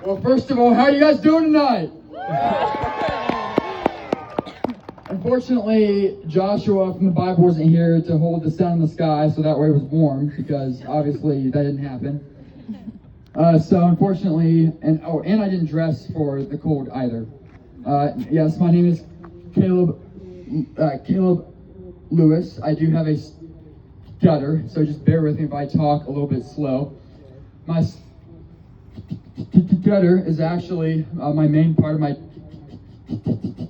Well, first of all, how are you guys doing tonight? Unfortunately, Joshua from the Bible wasn't here to hold the sun in the sky so that way it was warm, because obviously that didn't happen. So unfortunately, and I didn't dress for the cold either. Yes, my name is Caleb Lewis. I do have a stutter, so just bear with me if I talk a little bit slow. My stutter is actually my main part of my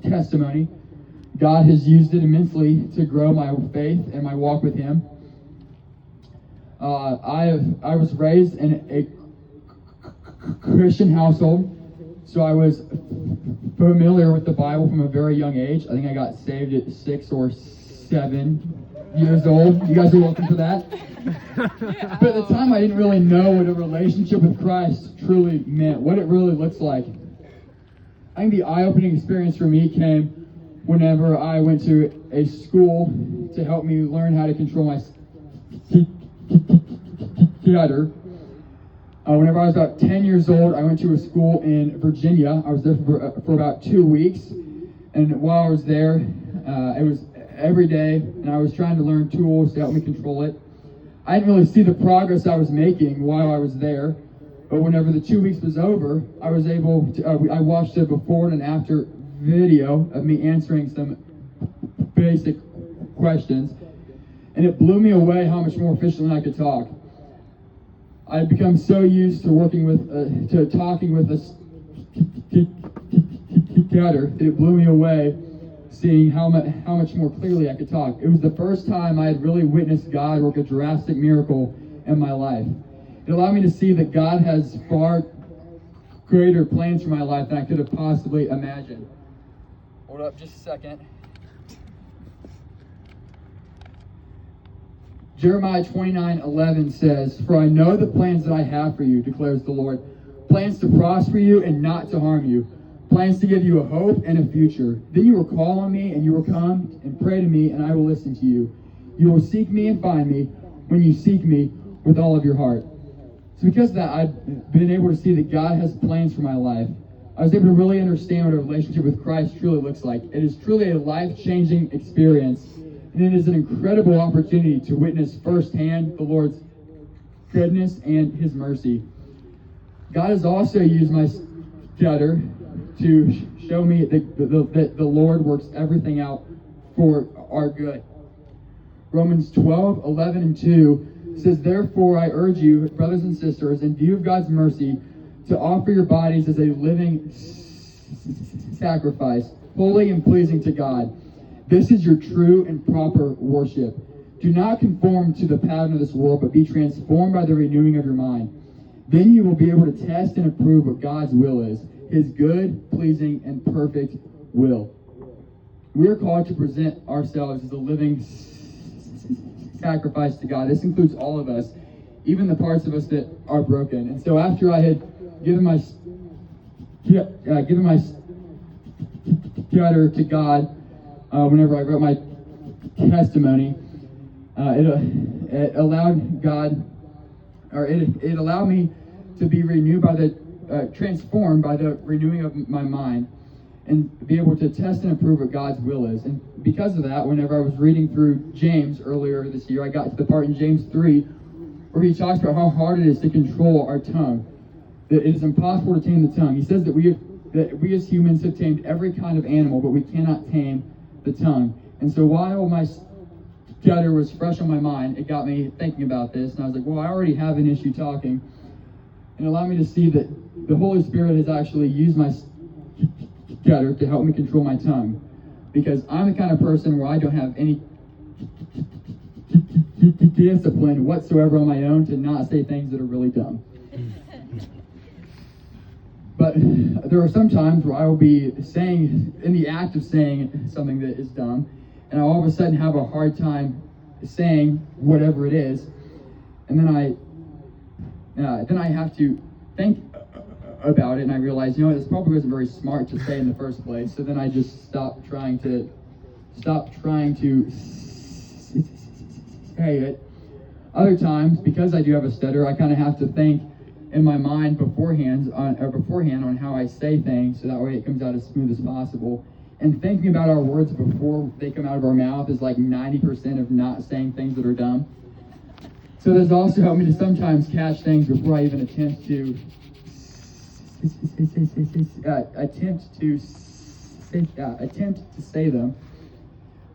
testimony. God has used it immensely to grow my faith and my walk with Him. I was raised in a Christian household, so I was familiar with the Bible from a very young age. I think I got saved at 6 or 7 years old. You guys are welcome for that. But at the time, I didn't really know what a relationship with Christ truly meant, what it really looks like. I think the eye-opening experience for me came whenever I went to a school to help me learn how to control my stutter. Whenever I was about 10 years old, I went to a school in Virginia. I was there for about 2 weeks. And while I was there, it was every day, and I was trying to learn tools to help me control it. I didn't really see the progress I was making while I was there. But whenever the 2 weeks was over, I was able to, I watched a before and after video of me answering some basic questions. And it blew me away how much more efficiently I could talk. I had become so used to talking with a stutter that it blew me away seeing how much more clearly I could talk. It was the first time I had really witnessed God work a drastic miracle in my life. It allowed me to see that God has far greater plans for my life than I could have possibly imagined. Hold up just a second. Jeremiah 29:11 says, "For I know the plans that I have for you, declares the Lord, plans to prosper you and not to harm you, plans to give you a hope and a future. Then you will call on me, and you will come and pray to me, and I will listen to you. You will seek me and find me when you seek me with all of your heart." So because of that, I've been able to see that God has plans for my life. I was able to really understand what a relationship with Christ truly looks like. It is truly a life-changing experience. And it is an incredible opportunity to witness firsthand the Lord's goodness and His mercy. God has also used my stutter to show me that the Lord works everything out for our good. Romans 12:11-2 says, "Therefore I urge you, brothers and sisters, in view of God's mercy, to offer your bodies as a living sacrifice, holy and pleasing to God. This is your true and proper worship. Do not conform to the pattern of this world, but be transformed by the renewing of your mind. Then you will be able to test and approve what God's will is, His good, pleasing, and perfect will." We are called to present ourselves as a living sacrifice to God. This includes all of us, even the parts of us that are broken. And so after I had given my stutter to God, whenever I wrote my testimony, it allowed God, or it allowed me to be transformed by the renewing of my mind, and be able to test and approve what God's will is. And because of that, whenever I was reading through James earlier this year, I got to the part in James 3 where he talks about how hard it is to control our tongue, that it is impossible to tame the tongue. He says that we as humans have tamed every kind of animal, but we cannot tame the tongue. And so while my stutter was fresh on my mind, it got me thinking about this, and I was like, well, I already have an issue talking. And it allowed me to see that the Holy Spirit has actually used my stutter to help me control my tongue, because I'm the kind of person where I don't have any discipline whatsoever on my own to not say things that are really dumb. But there are some times where I will be saying, in the act of saying something that is dumb, and I all of a sudden have a hard time saying whatever it is, and then I have to think about it, and I realize, this probably wasn't very smart to say in the first place. So then I just stop trying to say it. Other times, because I do have a stutter, I kind of have to think in my mind beforehand on how I say things, so that way it comes out as smooth as possible. And thinking about our words before they come out of our mouth is like 90% of not saying things that are dumb. So this also helped me to sometimes catch things before I even attempt to say them.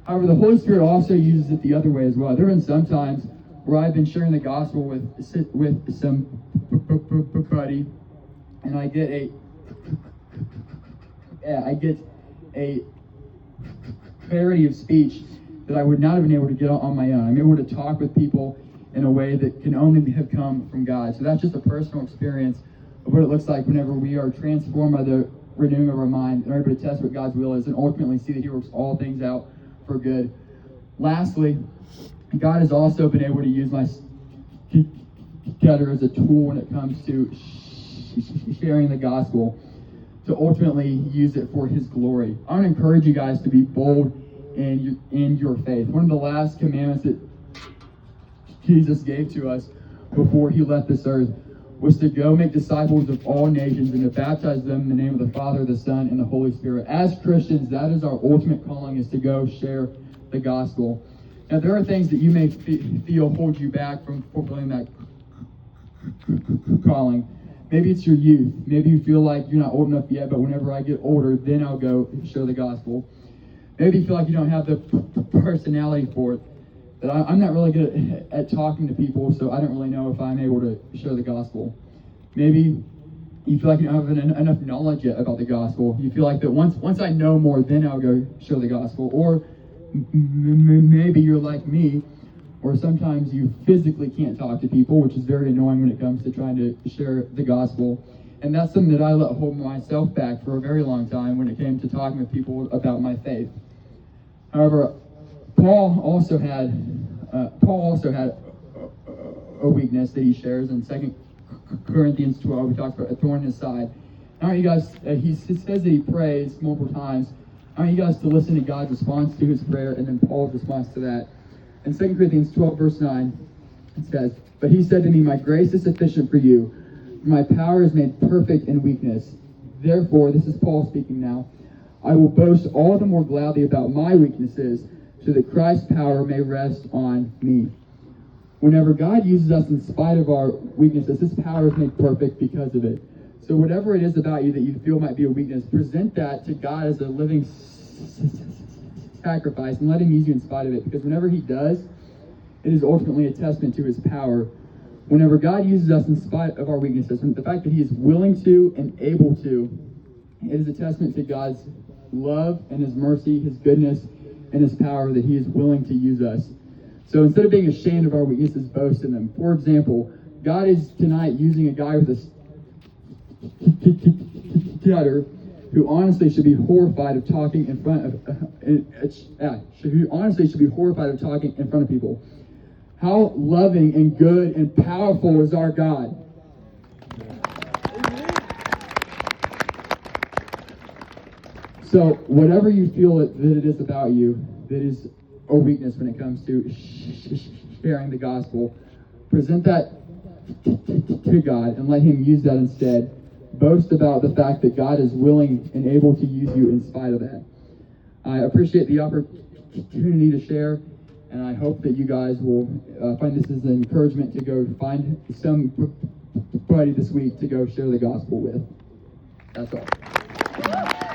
However, the Holy Spirit also uses it the other way as well. There have been some times where I've been sharing the gospel with somebody, and I get a clarity of speech that I would not have been able to get on my own. I'm able to talk with people in a way that can only have come from God. So that's just a personal experience of what it looks like whenever we are transformed by the renewing of our mind and are able to test what God's will is and ultimately see that He works all things out for good. Lastly, God has also been able to use my stutter as a tool when it comes to sharing the gospel, to ultimately use it for His glory. I want to encourage you guys to be bold in your faith. One of the last commandments that Jesus gave to us before He left this earth was to go make disciples of all nations and to baptize them in the name of the Father, the Son, and the Holy Spirit. As Christians, that is our ultimate calling, is to go share the gospel. Now, there are things that you may feel hold you back from fulfilling that calling. Maybe it's your youth. Maybe you feel like you're not old enough yet, but whenever I get older, then I'll go share the gospel. Maybe you feel like you don't have the personality for it, that I'm not really good at talking to people, so I don't really know if I'm able to share the gospel. Maybe you feel like you don't have enough knowledge yet about the gospel. You feel like that once I know more, then I'll go share the gospel. Or maybe you're like me, or sometimes you physically can't talk to people, which is very annoying when it comes to trying to share the gospel. And that's something that I let hold myself back for a very long time when it came to talking with people about my faith. However, Paul also had a weakness that he shares in 2 Corinthians 12. He talks about a thorn in his side. I want you guys, he says that he prays multiple times. I want you guys to listen to God's response to his prayer and then Paul's response to that. In 2 Corinthians 12, verse 9, it says, "But he said to me, my grace is sufficient for you, for my power is made perfect in weakness. Therefore," this is Paul speaking now, "I will boast all the more gladly about my weaknesses, so that Christ's power may rest on me." Whenever God uses us in spite of our weaknesses, His power is made perfect because of it. So whatever it is about you that you feel might be a weakness, present that to God as a living sacrifice and let Him use you in spite of it, because whenever He does, it is ultimately a testament to His power. Whenever God uses us in spite of our weaknesses, and the fact that He is willing to and able to, it is a testament to God's love and His mercy, His goodness, and His power that He is willing to use us. So instead of being ashamed of our weaknesses, boast in them. For example, God is tonight using a guy with a stutter who honestly should be horrified of talking in front of people. How loving and good and powerful is our God. So whatever you feel that it is about you that is a weakness when it comes to sharing the gospel, present that to God and let Him use that instead. Boast about the fact that God is willing and able to use you in spite of that. I appreciate the opportunity to share, and I hope that you guys will find this as an encouragement to go find somebody this week to go share the gospel with. That's all.